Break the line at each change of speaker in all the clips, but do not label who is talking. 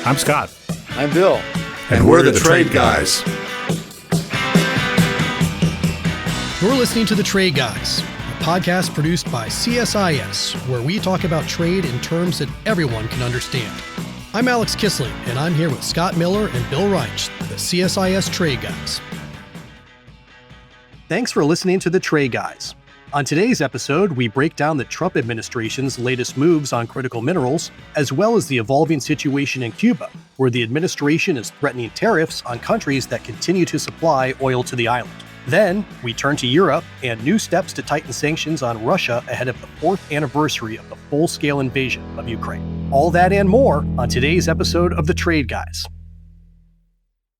I'm Scott.
I'm Bill.
And we're the Trade Guys.
You're listening to The Trade Guys, a podcast produced by CSIS, where we talk about trade in terms that everyone can understand. I'm Alex Kissling, and I'm here with Scott Miller and Bill Reich, the CSIS Trade Guys. Thanks for listening to The Trade Guys. On today's episode, we break down the Trump administration's latest moves on critical minerals, as well as the evolving situation in Cuba, where the administration is threatening tariffs on countries that continue to supply oil to the island. Then, we turn to Europe and new steps to tighten sanctions on Russia ahead of the 4th anniversary of the full-scale invasion of Ukraine. All that and more on today's episode of The Trade Guys.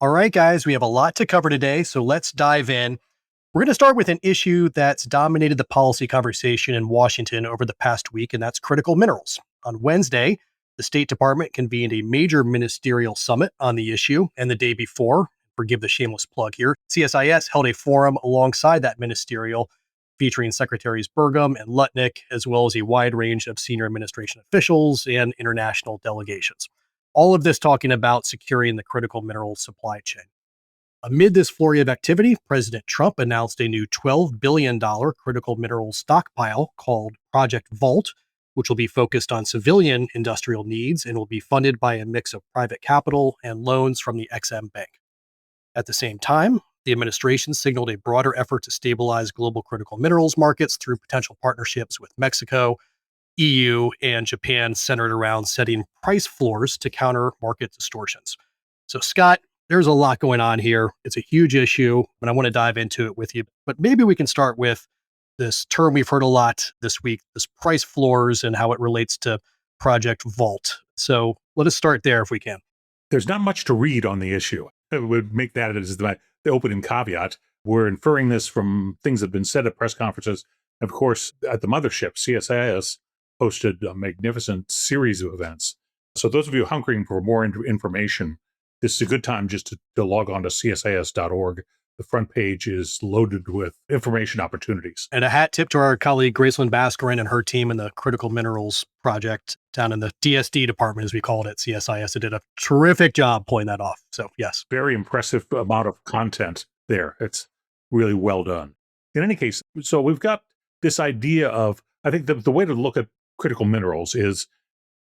All right, guys, we have a lot to cover today, so let's dive in. We're going to start with an issue that's dominated the policy conversation in Washington over the past week, and that's critical minerals. On Wednesday, the State Department convened a major ministerial summit on the issue, and the day before, forgive the shameless plug here, CSIS held a forum alongside that ministerial featuring Secretaries Burgum and Lutnick, as well as a wide range of senior administration officials and international delegations. All of this talking about securing the critical minerals supply chain. Amid this flurry of activity, President Trump announced a new $12 billion critical minerals stockpile called Project Vault, which will be focused on civilian industrial needs and will be funded by a mix of private capital and loans from the EXIM Bank. At the same time, the administration signaled a broader effort to stabilize global critical minerals markets through potential partnerships with Mexico, EU, and Japan centered around setting price floors to counter market distortions. So, Scott, there's a lot going on here. It's a huge issue, and I want to dive into it with you. But maybe we can start with this term we've heard a lot this week, this price floors and how it relates to Project Vault. So let us start there if we can.
There's not much to read on the issue. I would make that as the opening caveat. We're inferring this from things that have been said at press conferences. Of course, at the mothership, CSIS hosted a magnificent series of events. So those of you hunkering for more information, this is a good time just to log on to csis.org. The front page is loaded with information opportunities.
And a hat tip to our colleague Gracelyn Bascarin and her team in the Critical Minerals Project down in the DSD department, as we call it at CSIS. They did a terrific job pulling that off. So, yes.
Very impressive amount of content there. It's really well done. In any case, so we've got this idea of, I think the way to look at critical minerals is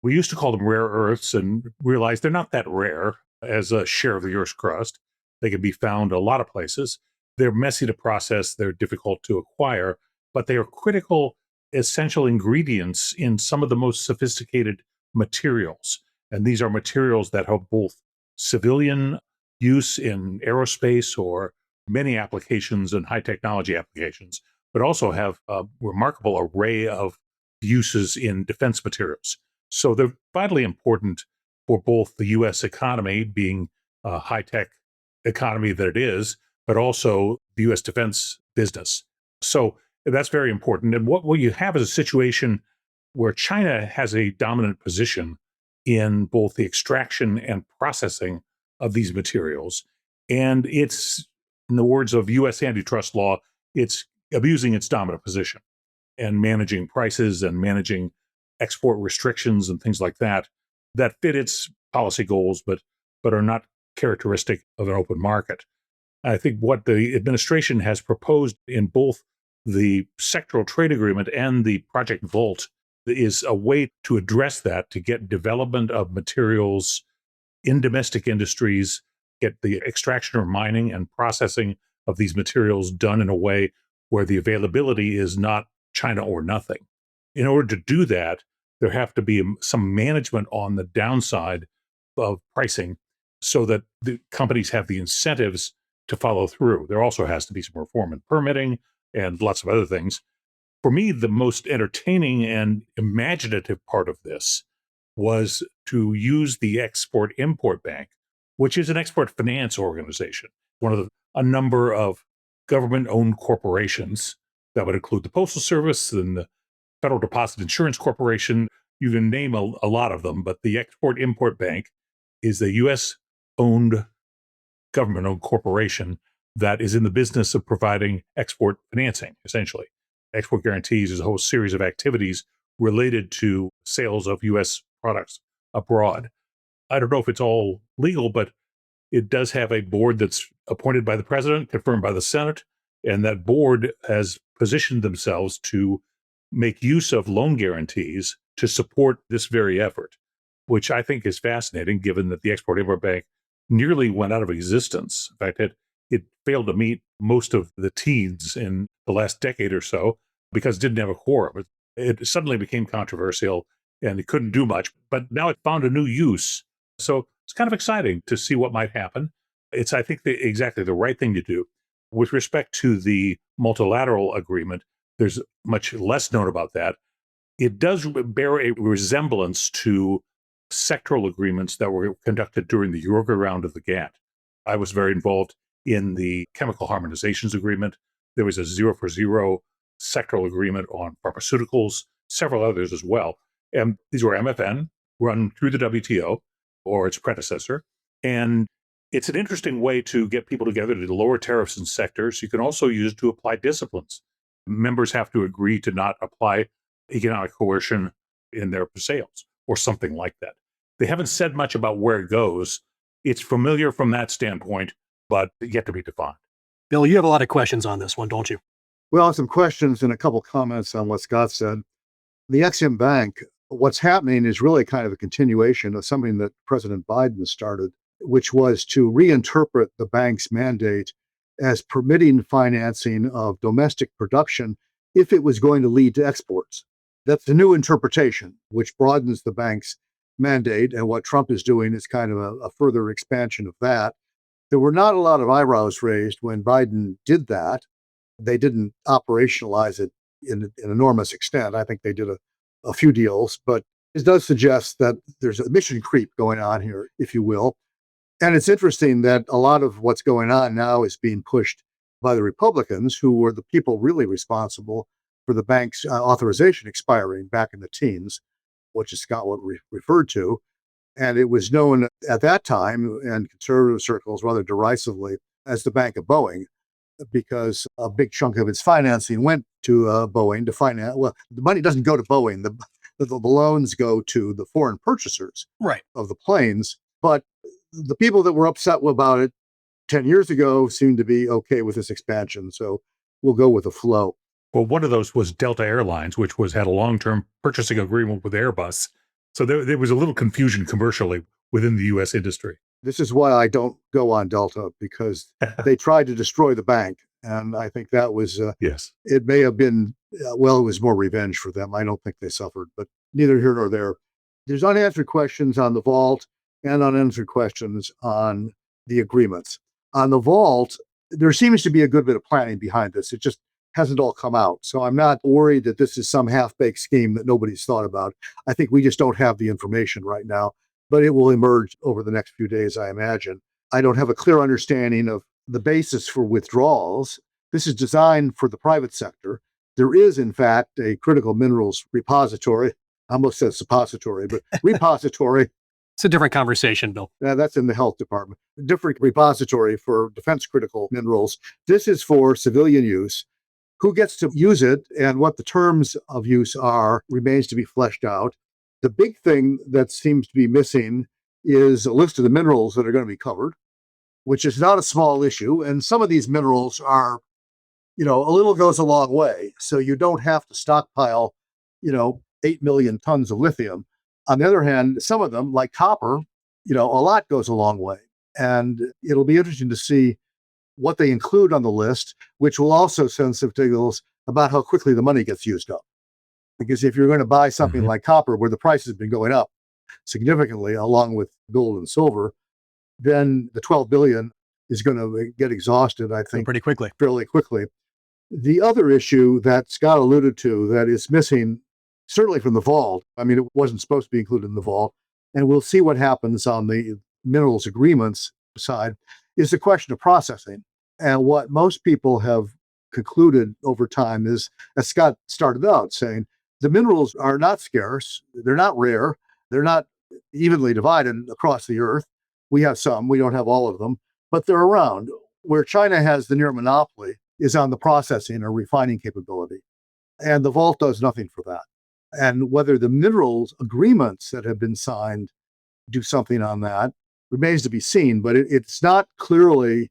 we used to call them rare earths and realize they're not that rare as a share of the Earth's crust. They can be found a lot of places. They're messy to process. They're difficult to acquire, but they are critical, essential ingredients in some of the most sophisticated materials. And these are materials that have both civilian use in aerospace or many applications and high technology applications, but also have a remarkable array of uses in defense materials. So they're vitally important for both the U.S. economy, being a high-tech economy that it is, but also the U.S. defense business. So that's very important. And what you have is a situation where China has a dominant position in both the extraction and processing of these materials. And it's, in the words of U.S. antitrust law, it's abusing its dominant position and managing prices and managing export restrictions and things like that fit its policy goals, but are not characteristic of an open market. I think what the administration has proposed in both the sectoral trade agreement and the Project Vault is a way to address that, to get development of materials in domestic industries, get the extraction or mining and processing of these materials done in a way where the availability is not China or nothing. In order to do that, there have to be some management on the downside of pricing so that the companies have the incentives to follow through. There also has to be some reform in permitting and lots of other things. For me, the most entertaining and imaginative part of this was to use the Export-Import Bank, which is an export finance organization, one of a number of government-owned corporations that would include the Postal Service and the Federal Deposit Insurance Corporation. You can name a lot of them, but the Export-Import Bank is a U.S.-owned, government-owned corporation that is in the business of providing export financing, essentially. Export guarantees is a whole series of activities related to sales of U.S. products abroad. I don't know if it's all legal, but it does have a board that's appointed by the president, confirmed by the Senate, and that board has positioned themselves to make use of loan guarantees to support this very effort, which I think is fascinating given that the Export-Import Bank nearly went out of existence. In fact, it failed to meet most of the teens in the last decade or so because it didn't have a quorum. It suddenly became controversial and it couldn't do much, but now it found a new use. So it's kind of exciting to see what might happen. It's, I think, exactly the right thing to do. With respect to the multilateral agreement, there's much less known about that. It does bear a resemblance to sectoral agreements that were conducted during the Uruguay round of the GATT. I was very involved in the chemical harmonizations agreement. There was a 0 for 0 sectoral agreement on pharmaceuticals, several others as well. And these were MFN, run through the WTO or its predecessor. And it's an interesting way to get people together to lower tariffs in sectors. You can also use it to apply disciplines. Members have to agree to not apply economic coercion in their sales or something like that. They haven't said much about where it goes. It's familiar from that standpoint, but yet to be defined.
Bill, you have a lot of questions on this one, don't you?
Well, some questions and a couple comments on what Scott said. The Exim Bank, what's happening is really kind of a continuation of something that President Biden started, which was to reinterpret the bank's mandate as permitting financing of domestic production if it was going to lead to exports. That's the new interpretation, which broadens the bank's mandate. And what Trump is doing is kind of a further expansion of that. There were not a lot of eyebrows raised when Biden did that. They didn't operationalize it in an enormous extent. I think they did a few deals, but it does suggest that there's a mission creep going on here, if you will. And it's interesting that a lot of what's going on now is being pushed by the Republicans, who were the people really responsible for the bank's authorization expiring back in the teens, which is Scott referred to. And it was known at that time in conservative circles rather derisively as the Bank of Boeing, because a big chunk of its financing went to Boeing to finance. Well, the money doesn't go to Boeing. The loans go to the foreign purchasers of the planes. But the people that were upset about it 10 years ago seem to be okay with this expansion. So we'll go with the flow.
Well, one of those was Delta Airlines, which had a long-term purchasing agreement with Airbus. So there was a little confusion commercially within the U.S. industry.
This is why I don't go on Delta, because they tried to destroy the bank. And I think that was,
yes,
it may have been, it was more revenge for them. I don't think they suffered, but neither here nor there. There's unanswered questions on the vault and unanswered questions on the agreements. On the vault, there seems to be a good bit of planning behind this. It just hasn't all come out. So I'm not worried that this is some half-baked scheme that nobody's thought about. I think we just don't have the information right now, but it will emerge over the next few days, I imagine. I don't have a clear understanding of the basis for withdrawals. This is designed for the private sector. There is, in fact, a critical minerals repository. I almost said suppository, but repository.
It's a different conversation, Bill.
That's in the health department. Different repository for defense critical minerals. This is for civilian use. Who gets to use it and what the terms of use are remains to be fleshed out. The big thing that seems to be missing is a list of the minerals that are going to be covered, which is not a small issue. And some of these minerals are, a little goes a long way. So you don't have to stockpile, 8 million tons of lithium. On the other hand, some of them, like copper, a lot goes a long way. And it'll be interesting to see what they include on the list, which will also send signals about how quickly the money gets used up. Because if you're going to buy something like copper, where the price has been going up significantly, along with gold and silver, then the 12 billion is going to get exhausted, I think, fairly quickly. The other issue that Scott alluded to that is missing, certainly from the vault, it wasn't supposed to be included in the vault, and we'll see what happens on the minerals agreements side, is the question of processing. And what most people have concluded over time is, as Scott started out saying, the minerals are not scarce, they're not rare, they're not evenly divided across the earth. We have some, we don't have all of them, but they're around. Where China has the near monopoly is on the processing or refining capability. And the vault does nothing for that. And whether the minerals agreements that have been signed do something on that. Remains to be seen, but it's not clearly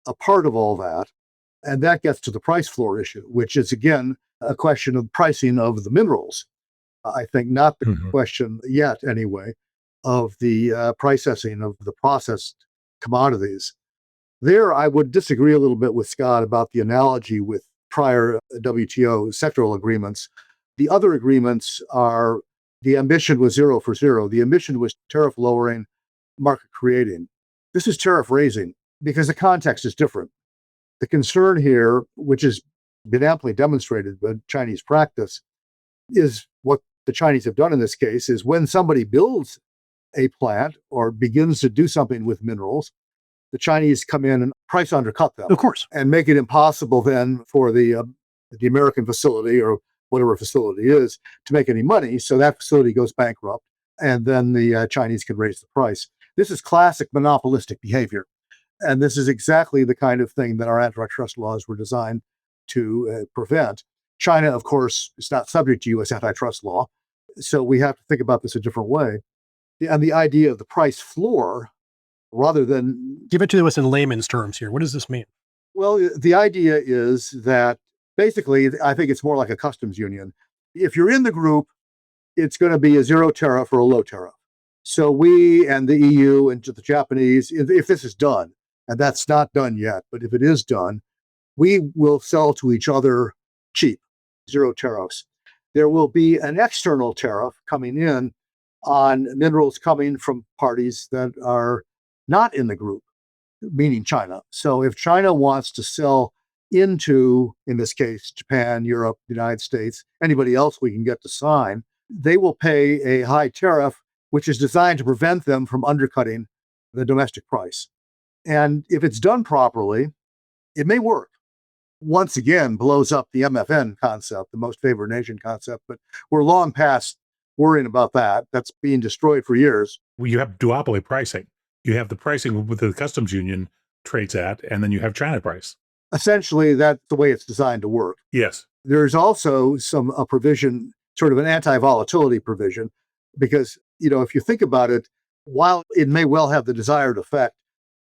a part of all that. And that gets to the price floor issue, which is, again, a question of pricing of the minerals. I think not the question yet, anyway, of the processing of the processed commodities. There, I would disagree a little bit with Scott about the analogy with prior WTO sectoral agreements. The other agreements are the ambition was zero for zero. The ambition was tariff lowering, market creating. This is tariff raising because the context is different. The concern here, which has been amply demonstrated by Chinese practice, is what the Chinese have done in this case is when somebody builds a plant or begins to do something with minerals, the Chinese come in and price undercut them.
Of course.
And make it impossible then for the American facility or whatever facility is to make any money. So that facility goes bankrupt and then the Chinese can raise the price. This is classic monopolistic behavior. And this is exactly the kind of thing that our antitrust laws were designed to prevent. China, of course, is not subject to U.S. antitrust law. So we have to think about this a different way. And the idea of the price floor, rather than...
Give it to us in layman's terms here. What does this mean?
Well, the idea is that basically, I think it's more like a customs union. If you're in the group, it's going to be a zero tariff or a low tariff. So we and the EU and the Japanese, if this is done, and that's not done yet, but if it is done, we will sell to each other cheap, zero tariffs. There will be an external tariff coming in on minerals coming from parties that are not in the group, meaning China. So if China wants to sell into, in this case, Japan, Europe, the United States, anybody else we can get to sign, they will pay a high tariff, which is designed to prevent them from undercutting the domestic price. And if it's done properly, it may work. Once again, blows up the MFN concept, the most favored nation concept, but we're long past worrying about that. That's being destroyed for years.
Well, you have duopoly pricing. You have the pricing with the customs union trades at, and then you have China price.
Essentially, that's the way it's designed to work.
Yes.
There's also a provision, sort of an anti-volatility provision, because, if you think about it, while it may well have the desired effect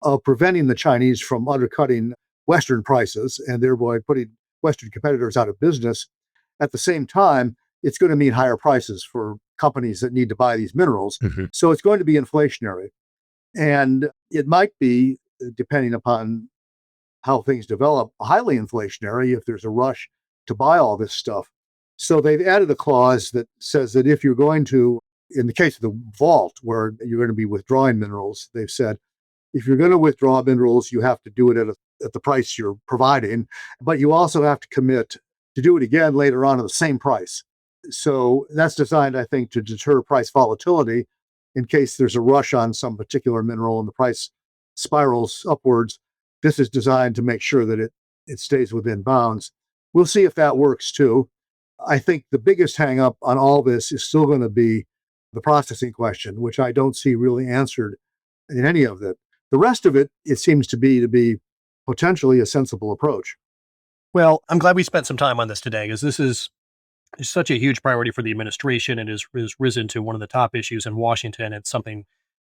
of preventing the Chinese from undercutting Western prices and thereby putting Western competitors out of business, at the same time, it's going to mean higher prices for companies that need to buy these minerals. So it's going to be inflationary. And it might be, depending upon how things develop, highly inflationary if there's a rush to buy all this stuff. So they've added a clause that says that if you're going to, in the case of the vault, where you're going to be withdrawing minerals, they've said, if you're going to withdraw minerals, you have to do it at the price you're providing, but you also have to commit to do it again later on at the same price. So that's designed, I think, to deter price volatility in case there's a rush on some particular mineral and the price spirals upwards. This is designed to make sure that it stays within bounds. We'll see if that works too. I think the biggest hang up on all this is still going to be the processing question, which I don't see really answered in any of it. The rest of it seems to be potentially a sensible approach.
Well, I'm glad we spent some time on this today, because this is such a huge priority for the administration. It has risen to one of the top issues in Washington. It's something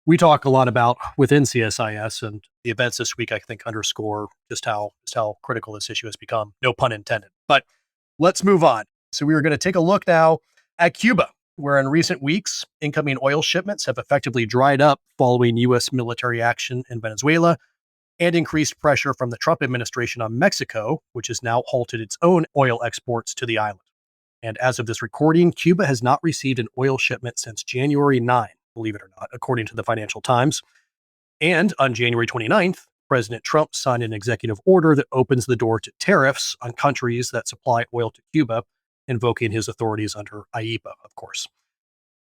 we talk a lot about within CSIS, and the events this week, I think, underscore just how critical this issue has become. No pun intended. But let's move on. So we are going to take a look now at Cuba, where in recent weeks, incoming oil shipments have effectively dried up following U.S. military action in Venezuela and increased pressure from the Trump administration on Mexico, which has now halted its own oil exports to the island. And as of this recording, Cuba has not received an oil shipment since January 9, believe it or not, according to the Financial Times. And on January 29th, President Trump signed an executive order that opens the door to tariffs on countries that supply oil to Cuba, invoking his authorities under IEEPA, of course.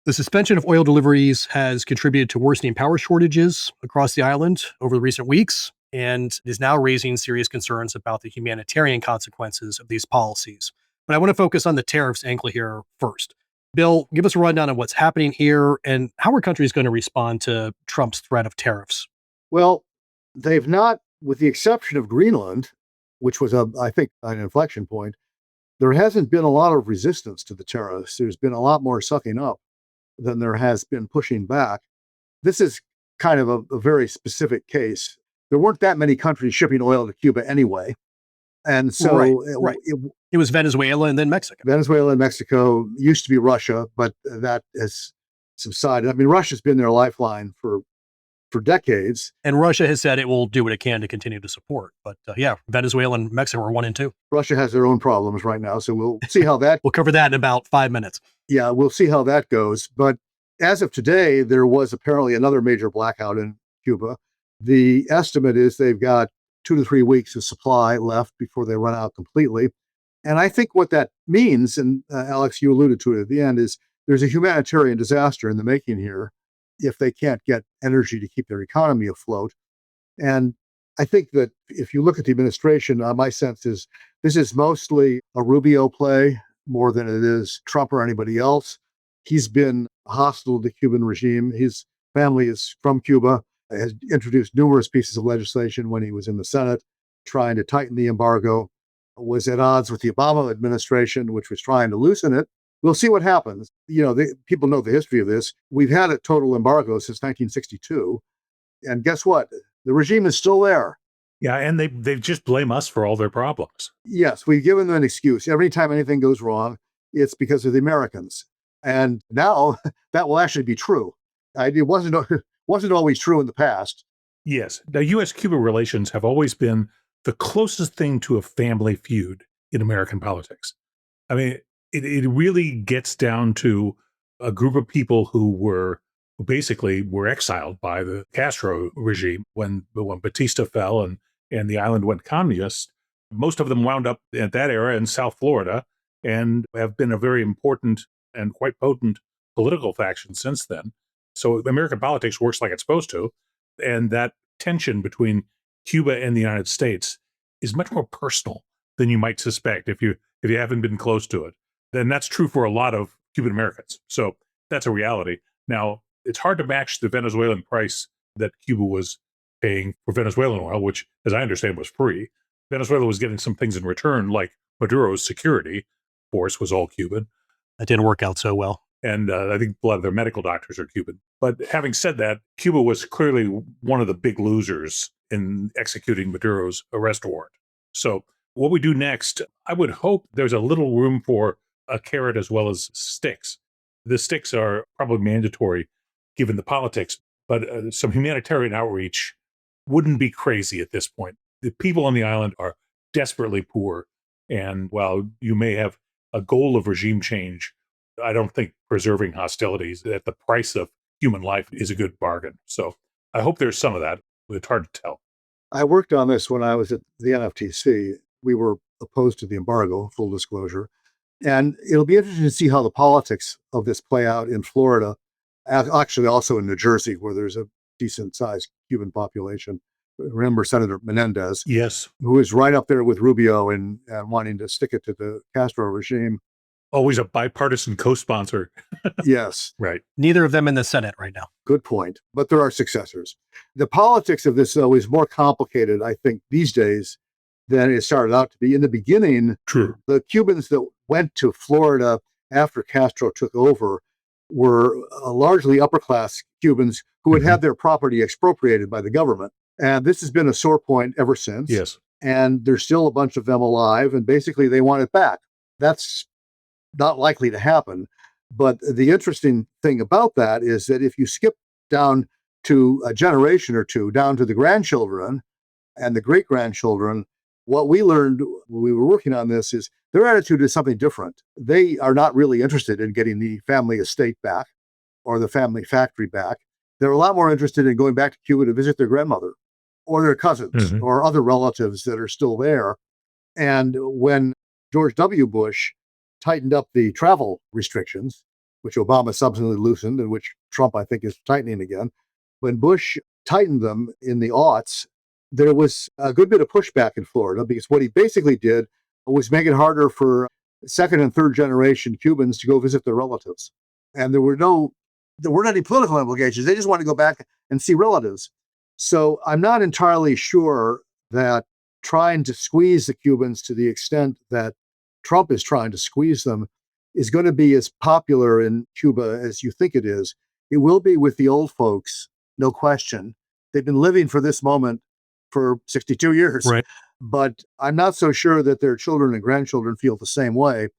The suspension of oil deliveries has contributed to worsening power shortages across the island over the recent weeks, and is now raising serious concerns about the humanitarian consequences of these policies. But I want to focus on the tariffs angle here first. Bill, give us a rundown on what's happening here and how are countries going to respond to Trump's threat of tariffs?
Well, they've not, with the exception of Greenland, which was, I think, an inflection point, there hasn't been a lot of resistance to the tariffs. There's been a lot more sucking up than there has been pushing back. This is kind of a very specific case. There weren't that many countries shipping oil to Cuba anyway. And so
Right. It was Venezuela and then Mexico.
Venezuela and Mexico used to be Russia, but that has subsided. I mean, Russia's been their lifeline for decades.
And Russia has said it will do what it can to continue to support. But yeah, Venezuela and Mexico are 1 and 2.
Russia has their own problems right now. So we'll see how that,
We'll cover that in about 5 minutes.
yeah, we'll see how that goes. But as of today, there was apparently another major blackout in Cuba. The estimate is they've got 2 to 3 weeks of supply left before they run out completely. And I think what that means, and Alex, you alluded to it at the end, is there's a humanitarian disaster in the making here if they can't get energy to keep their economy afloat. And I think that if you look at the administration, my sense is this is mostly a Rubio play more than it is Trump or anybody else. He's been hostile to the Cuban regime. His family is from Cuba, has introduced numerous pieces of legislation when he was in the Senate, trying to tighten the embargo, was at odds with the Obama administration, which was trying to loosen it. We'll see what happens. People know the history of this. We've had a total embargo since 1962. And guess what? The regime is still there.
Yeah, and they just blame us for all their problems.
Yes, we've given them an excuse. Every time anything goes wrong, it's because of the Americans. And now that will actually be true. It wasn't always true in the past.
Yes. Now, U.S.-Cuba relations have always been the closest thing to a family feud in American politics. I mean, it really gets down to a group of people who basically were exiled by the Castro regime when Batista fell and the island went communist. Most of them wound up at that era in South Florida and have been a very important and quite potent political faction since then. So American politics works like it's supposed to. And that tension between Cuba and the United States is much more personal than you might suspect if you haven't been close to it. Then that's true for a lot of Cuban Americans. So that's a reality. Now, it's hard to match the Venezuelan price that Cuba was paying for Venezuelan oil, which, as I understand, was free. Venezuela was getting some things in return, like Maduro's security force was all Cuban.
That didn't work out so well.
And I think a lot of their medical doctors are Cuban. But having said that, Cuba was clearly one of the big losers in executing Maduro's arrest warrant. So what we do next, I would hope there's a little room for a carrot as well as sticks. The sticks are probably mandatory given the politics, but some humanitarian outreach wouldn't be crazy at this point. The people on the island are desperately poor. And while you may have a goal of regime change, I don't think preserving hostilities at the price of human life is a good bargain. So I hope there's some of that. It's hard to tell.
I worked on this when I was at the NFTC. We were opposed to the embargo, full disclosure. And it'll be interesting to see how the politics of this play out in Florida, actually also in New Jersey, where there's a decent sized Cuban population. Remember Senator Menendez?
Yes.
Who is right up there with Rubio and wanting to stick it to the Castro regime.
Always a bipartisan co-sponsor.
Yes.
Right.
Neither of them in the Senate right now.
Good point. But there are successors. The politics of this, though, is more complicated, I think, these days than it started out to be. In the beginning,
True.
The Cubans that went to Florida after Castro took over were largely upper-class Cubans who had had their property expropriated by the government. And this has been a sore point ever since.
Yes.
And there's still a bunch of them alive, and basically they want it back. That's not likely to happen. But the interesting thing about that is that if you skip down to a generation or two, down to the grandchildren and the great-grandchildren, what we learned when we were working on this is their attitude is something different. They are not really interested in getting the family estate back or the family factory back. They're a lot more interested in going back to Cuba to visit their grandmother or their cousins or other relatives that are still there. And when George W. Bush tightened up the travel restrictions, which Obama subsequently loosened and which Trump, I think, is tightening again, when Bush tightened them in the aughts, there was a good bit of pushback in Florida because what he basically did was make it harder for second and third generation Cubans to go visit their relatives. And there weren't any political implications. They just wanted to go back and see relatives. So I'm not entirely sure that trying to squeeze the Cubans to the extent that Trump is trying to squeeze them is going to be as popular in Cuba as you think it is. It will be with the old folks no question. They've been living for this moment for 62 years.
Right.
But I'm not so sure that their children and grandchildren feel the same way.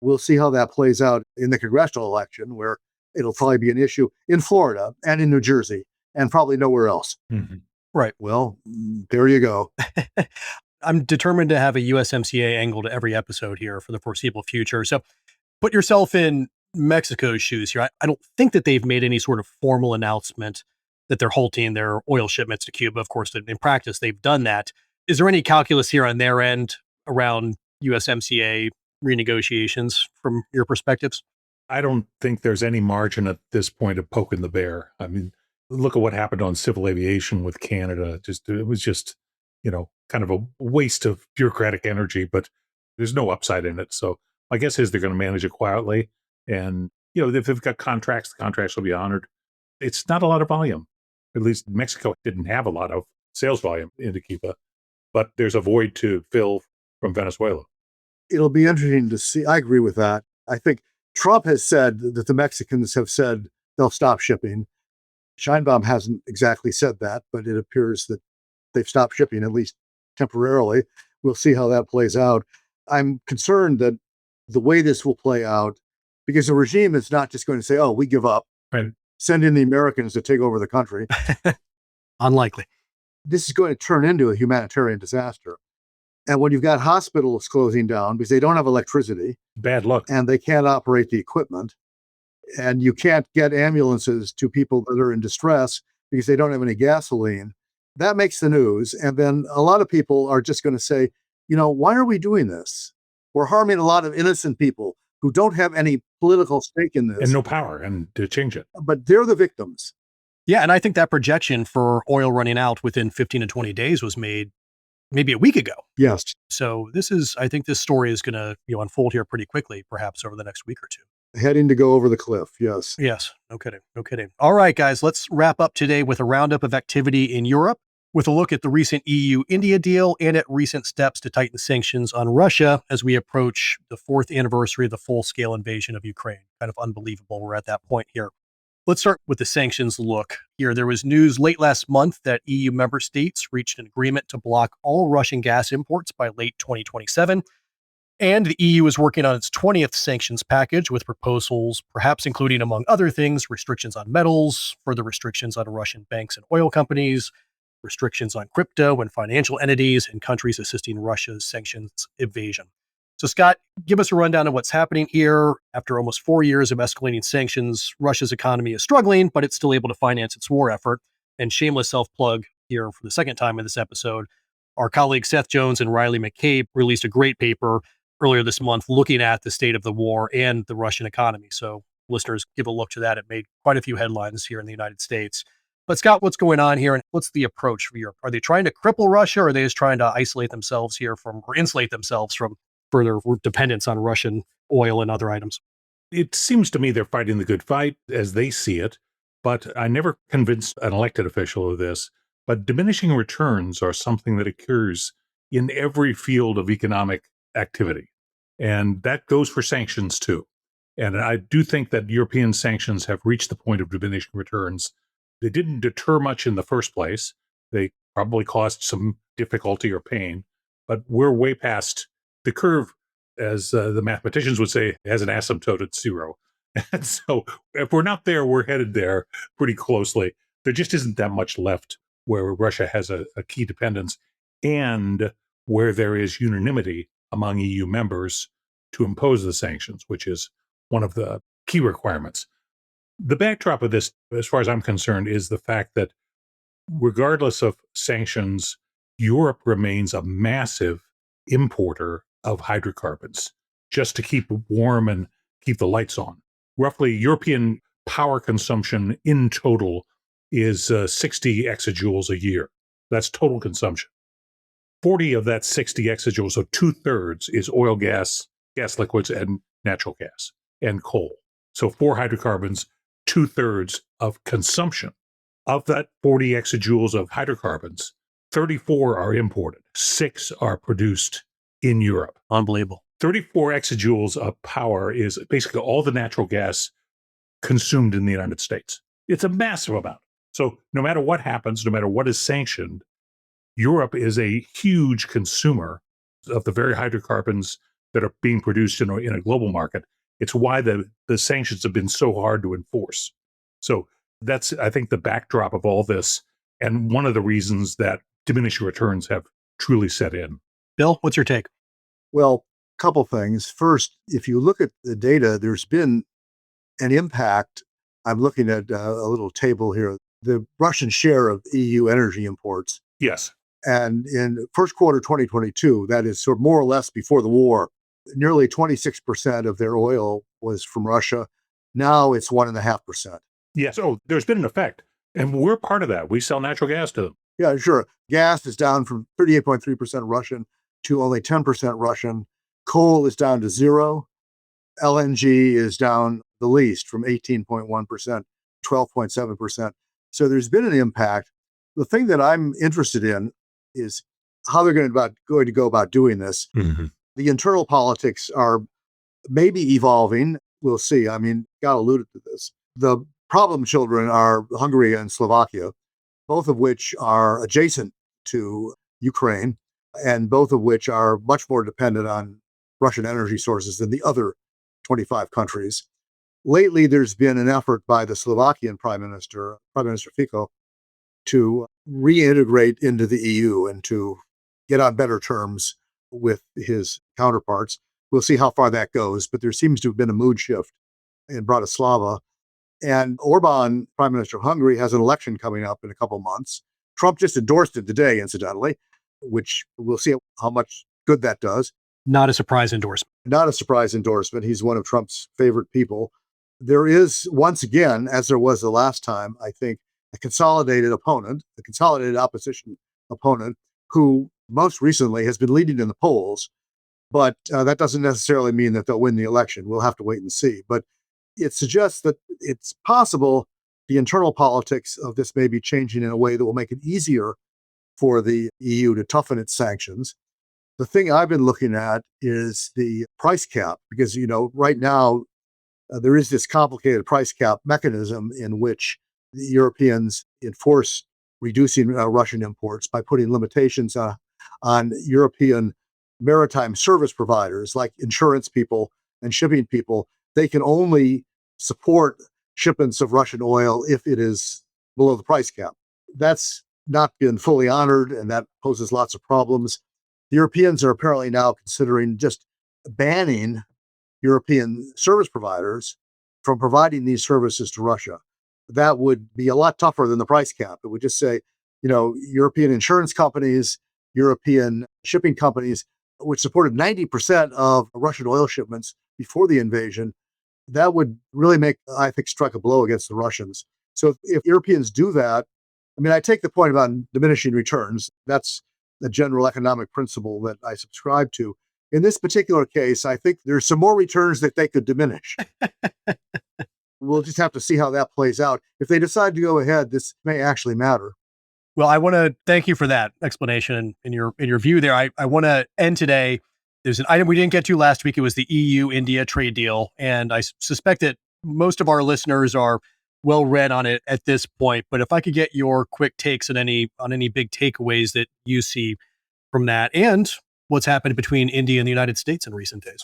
We'll see how that plays out in the congressional election, where it'll probably be an issue in Florida and in New Jersey and probably nowhere else.
Mhm.
Right.
Well, there you go.
I'm determined to have a USMCA angle to every episode here for the foreseeable future. So put yourself in Mexico's shoes here. I don't think that they've made any sort of formal announcement that they're halting their oil shipments to Cuba. Of course, in practice, they've done that. Is there any calculus here on their end around USMCA renegotiations from your perspectives?
I don't think there's any margin at this point of poking the bear. I mean, look at what happened on civil aviation with Canada. It was just, kind of a waste of bureaucratic energy, but there's no upside in it. So my guess is they're going to manage it quietly. And, if they've got contracts, the contracts will be honored. It's not a lot of volume. At least Mexico didn't have a lot of sales volume into Cuba, but there's a void to fill from Venezuela.
It'll be interesting to see. I agree with that. I think Trump has said that the Mexicans have said they'll stop shipping. Scheinbaum hasn't exactly said that, but it appears that they've stopped shipping, at least temporarily. We'll see how that plays out. I'm concerned that the way this will play out, because the regime is not just going to say, oh, we give up,
Right.
send in the Americans to take over the country.
Unlikely.
This is going to turn into a humanitarian disaster. And when you've got hospitals closing down because they don't have electricity
Bad luck.
and they can't operate the equipment, and you can't get ambulances to people that are in distress because they don't have any gasoline, that makes the news. And then a lot of people are just going to say, why are we doing this? We're harming a lot of innocent people who don't have any political stake in this.
And no power and to change it.
But they're the victims.
Yeah, and I think that projection for oil running out within 15 to 20 days was made maybe a week ago.
Yes.
So I think this story is going to unfold here pretty quickly, perhaps over the next week or two.
Heading to go over the cliff. Yes.
Yes, no kidding, no kidding. All right, guys, let's wrap up today with a roundup of activity in Europe, with a look at the recent EU-India deal and at recent steps to tighten sanctions on Russia as we approach the 4th anniversary of the full-scale invasion of Ukraine. Kind of unbelievable we're at that point here. Let's start with the sanctions look here. There was news late last month that EU member states reached an agreement to block all Russian gas imports by late 2027. And the EU is working on its 20th sanctions package with proposals, perhaps including, among other things, restrictions on metals, further restrictions on Russian banks and oil companies, restrictions on crypto and financial entities, and countries assisting Russia's sanctions evasion. So, Scott, give us a rundown of what's happening here. After almost 4 years of escalating sanctions, Russia's economy is struggling, but it's still able to finance its war effort. And shameless self-plug here for the second time in this episode, our colleagues Seth Jones and Riley McCabe released a great paper earlier this month looking at the state of the war and the Russian economy. So listeners, give a look to that. It made quite a few headlines here in the United States. But Scott, what's going on here and what's the approach for Europe? Are they trying to cripple Russia, or are they just trying to isolate themselves here from, or insulate themselves from further dependence on Russian oil and other items?
It seems to me they're fighting the good fight as they see it, but I never convinced an elected official of this. But diminishing returns are something that occurs in every field of economic activity. And that goes for sanctions too. And I do think that European sanctions have reached the point of diminishing returns. They didn't deter much in the first place. They probably caused some difficulty or pain, but we're way past the curve, as the mathematicians would say, has an asymptote at zero. And so if we're not there, we're headed there pretty closely. There just isn't that much left where Russia has a key dependence and where there is unanimity among EU members to impose the sanctions, which is one of the key requirements. The backdrop of this, as far as I'm concerned, is the fact that regardless of sanctions, Europe remains a massive importer of hydrocarbons just to keep warm and keep the lights on. Roughly, European power consumption in total is 60 exajoules a year. That's total consumption. 40 of that 60 exajoules, so 2/3, is oil, gas liquids, and natural gas, and coal. So 4 hydrocarbons, 2/3 of consumption. Of that 40 exajoules of hydrocarbons, 34 are imported. 6 are produced in Europe.
Unbelievable.
34 exajoules of power is basically all the natural gas consumed in the United States. It's a massive amount. So no matter what happens, no matter what is sanctioned, Europe is a huge consumer of the very hydrocarbons that are being produced in a global market. It's why the sanctions have been so hard to enforce. So that's, I think, the backdrop of all this, and one of the reasons that diminishing returns have truly set in.
Bill, what's your take?
Well, couple things. First, if you look at the data, there's been an impact. I'm looking at a little table here. The Russian share of EU energy imports.
Yes.
And in first quarter 2022, that is sort of more or less before the war, nearly 26% of their oil was from Russia. Now it's 1.5%.
Yes. So there's been an effect, and we're part of that. We sell natural gas to them.
Yeah, sure. Gas is down from 38.3% Russian to only 10% Russian. Coal is down to zero. LNG is down the least from 18.1%, 12.7%. So there's been an impact. The thing that I'm interested in is how they're going to go about doing this.
Mm-hmm.
The internal politics are maybe evolving. We'll see. I mean, Scott alluded to this. The problem children are Hungary and Slovakia, both of which are adjacent to Ukraine, and both of which are much more dependent on Russian energy sources than the other 25 countries. Lately, there's been an effort by the Slovakian Prime Minister Fico, to reintegrate into the EU and to get on better terms with his counterparts. We'll see how far that goes, but there seems to have been a mood shift in Bratislava. And Orban, Prime Minister of Hungary, has an election coming up in a couple months. Trump just endorsed it today, incidentally, which we'll see how much good that does.
Not a surprise endorsement.
Not a surprise endorsement. He's one of Trump's favorite people. There is, once again, as there was the last time, I think, a consolidated opposition opponent, who most recently has been leading in the polls. But that doesn't necessarily mean that they'll win the election. We'll have to wait and see. But it suggests that it's possible the internal politics of this may be changing in a way that will make it easier for the EU to toughen its sanctions. The thing I've been looking at is the price cap, because, right now there is this complicated price cap mechanism in which the Europeans enforce reducing Russian imports by putting limitations on European maritime service providers like insurance people and shipping people. They can only support shipments of Russian oil if it is below the price cap. That's not been fully honored, and that poses lots of problems. The Europeans are apparently now considering just banning European service providers from providing these services to Russia. That would be a lot tougher than the price cap. It would just say, European insurance companies, European shipping companies, which supported 90% of Russian oil shipments before the invasion, that would really strike a blow against the Russians. So if Europeans do that, I take the point about diminishing returns. That's a general economic principle that I subscribe to. In this particular case, I think there's some more returns that they could diminish. We'll just have to see how that plays out. If they decide to go ahead, this may actually matter.
Well, I want to thank you for that explanation and your view there. I want to end today. There's an item we didn't get to last week. It was the EU-India trade deal. And I suspect that most of our listeners are well read on it at this point. But if I could get your quick takes on any big takeaways that you see from that, and what's happened between India and the United States in recent days.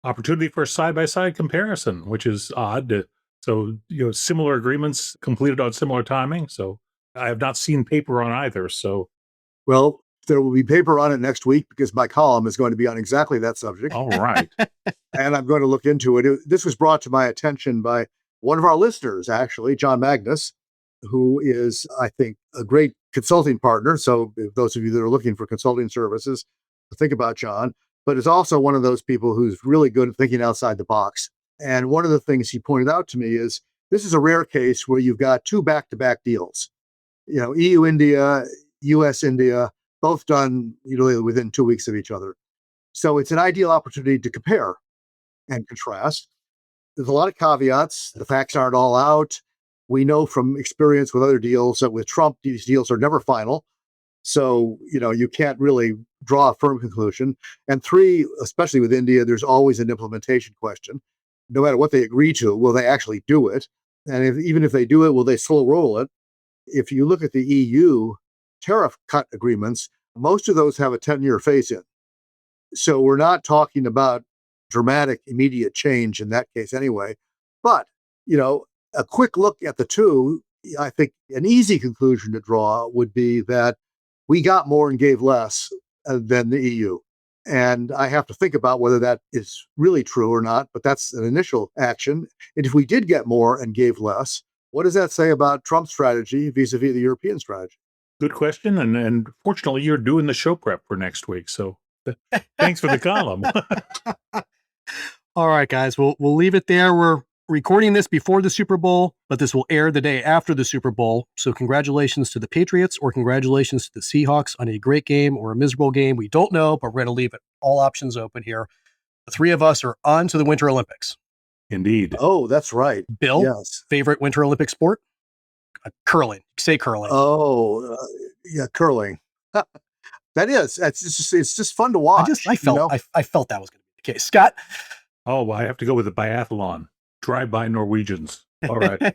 Opportunity for a side-by-side comparison, which is odd. So, similar agreements completed on similar timing. So I have not seen paper on either. So,
well, there will be paper on it next week because my column is going to be on exactly that subject.
All right.
And I'm going to look into it. This was brought to my attention by one of our listeners, actually, John Magnus, who is, I think, a great consulting partner. So if those of you that are looking for consulting services, think about John, but is also one of those people who's really good at thinking outside the box. And one of the things he pointed out to me is this is a rare case where you've got two back-to-back deals. EU-India, US-India, both done within 2 weeks of each other. So it's an ideal opportunity to compare and contrast. There's a lot of caveats. The facts aren't all out. We know from experience with other deals that with Trump, these deals are never final. So, you can't really draw a firm conclusion. And three, especially with India, there's always an implementation question. No matter what they agree to, will they actually do it? And even if they do it, will they slow roll it? If you look at the EU tariff cut agreements, most of those have a 10-year phase-in. So we're not talking about dramatic, immediate change in that case anyway. But, a quick look at the two, I think an easy conclusion to draw would be that we got more and gave less than the EU. And I have to think about whether that is really true or not, but that's an initial action. And if we did get more and gave less, what does that say about Trump's strategy vis-a-vis the European strategy?
Good question. And fortunately, you're doing the show prep for next week. So thanks for the column.
All right, guys, we'll leave it there. We're recording this before the Super Bowl, but this will air the day after the Super Bowl. So congratulations to the Patriots or congratulations to the Seahawks on a great game or a miserable game. We don't know, but we're going to leave it all options open here. The three of us are on to the Winter Olympics.
Indeed.
Oh, that's right.
Bill,
Yes.
favorite Winter Olympic sport? Curling. Say curling.
Oh, yeah, curling. That is. It's just fun to watch.
I felt that was going to be the case. Scott?
Oh, well, I have to go with the biathlon. Drive-by Norwegians. All right.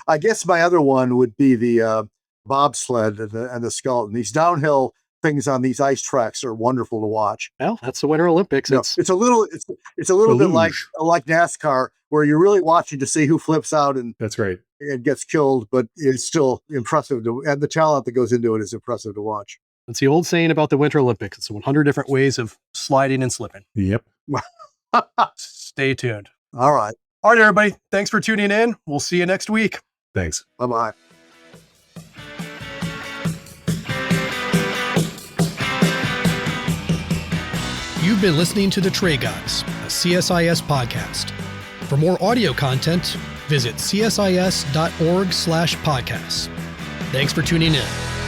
I guess my other one would be the bobsled and the skeleton. These downhill things on these ice tracks are wonderful to watch.
Well, that's the Winter Olympics.
It's a little bit like NASCAR, where you're really watching to see who flips out and
That's right.
and gets killed, but it's still impressive and the talent that goes into it is impressive to watch.
It's the old saying about the Winter Olympics. It's 100 different ways of sliding and slipping.
Yep.
Stay tuned.
All right.
All right, everybody. Thanks for tuning in. We'll see you next week.
Thanks.
Bye-bye.
You've been listening to The Tray Guys, a CSIS podcast. For more audio content, visit csis.org/podcasts. Thanks for tuning in.